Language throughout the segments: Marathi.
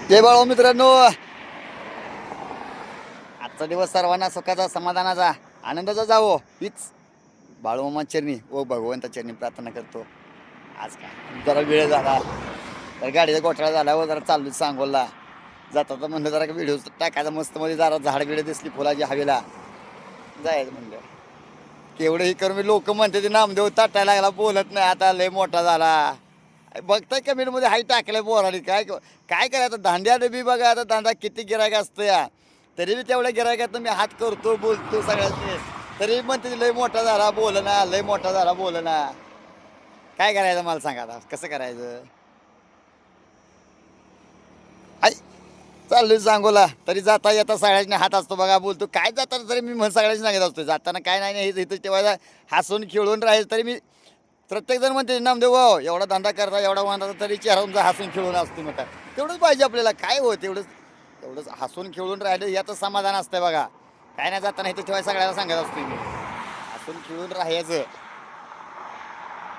जय बाळो मित्रांनो, आजचा दिवस सर्वांना सुखाचा, समाधानाचा, आनंदाचा जावो हीच बाळूमामा चरणी व भगवंता चरणी प्रार्थना करतो. आज काय जरा वेळ झाला तर गाडीचा घोटाळा झाला व जरा चाललो सांगोला जाता तर म्हणलं जरा व्हिडिओ टाकायचा मस्त मध्ये जरा झाड बिडं दिसली फुलाची हवेला जायचं म्हणलं. केवढंही करून मी लोक म्हणते ते नामदेव ताटायला लागला बोलत नाही आता लय मोठा झाला. बघताय कमेंटमध्ये हाय टाकलंय बोराडी काय काय करायचं धांड्या बी बघा आता धांदा किती गिरायक असतं या तरी बी तेवढ्या गिरायकात मी हात करतो बोलतो सगळ्यांनी तरी म्हणते लय मोठा झाला बोल ना लय मोठा झाला बोल ना. काय करायचं मला सांगा आता कसं करायचं. आई चाललोय सांगोला तरी जाता येता सगळ्यांनी हात असतो बघा बोलतो काय जाताना तरी मी म्हण सगळ्यांनी सांगत असतो जाताना काय नाही हे इथं ठेवायला हसून खेळून राहायचं तरी मी प्रत्येक जण म्हणते नामदेव भाऊ एवढा धंदा करता एवढा म्हणता तरी चेहरा तुमचा हसून खेळून असतो म्हणतात तेवढंच पाहिजे आपल्याला काय हो तेवढंच हसून खेळून राहिलं याचं समाधान असतंय बघा. काय नाही जाताना इथं ठेवायला सगळ्याला सांगत असतो मी हसून खेळून राहायचं.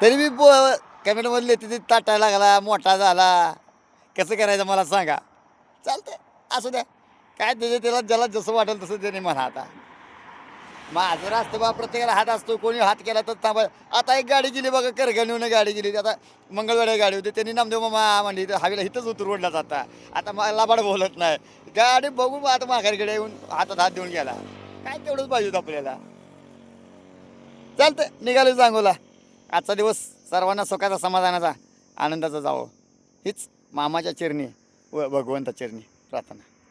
तरी मी कमेंटमधले तिथे ताटायला लागला मोठा झाला कसं करायचं मला सांगा. चालतंय असू द्या काय त्याला ज्याला जसं वाटेल तसं त्याने म्हणा. आता माझं असतं बा प्रत्येकाला हात असतो कोणी हात केला तर थांबा. आता एक गाडी गेली बघा करगणीहून गाडी गेली आता मंगळवेढा गाडी होती त्यांनी नामदेव मामा म्हणली हवेला इथंच उतरवडला जाता आता मला लाबाड बोलत नाही गाडी बघू आता माघारीकडे येऊन हातात हात देऊन गेला काय तेवढंच पाहिजे होतं आपल्याला. चालतंय निघालो सांगोला. आजचा दिवस सर्वांना सुखाचा समाधानाचा आनंदाचा जावो हीच मामाच्या चरणी व भगवंता चरणी प्रार्थना.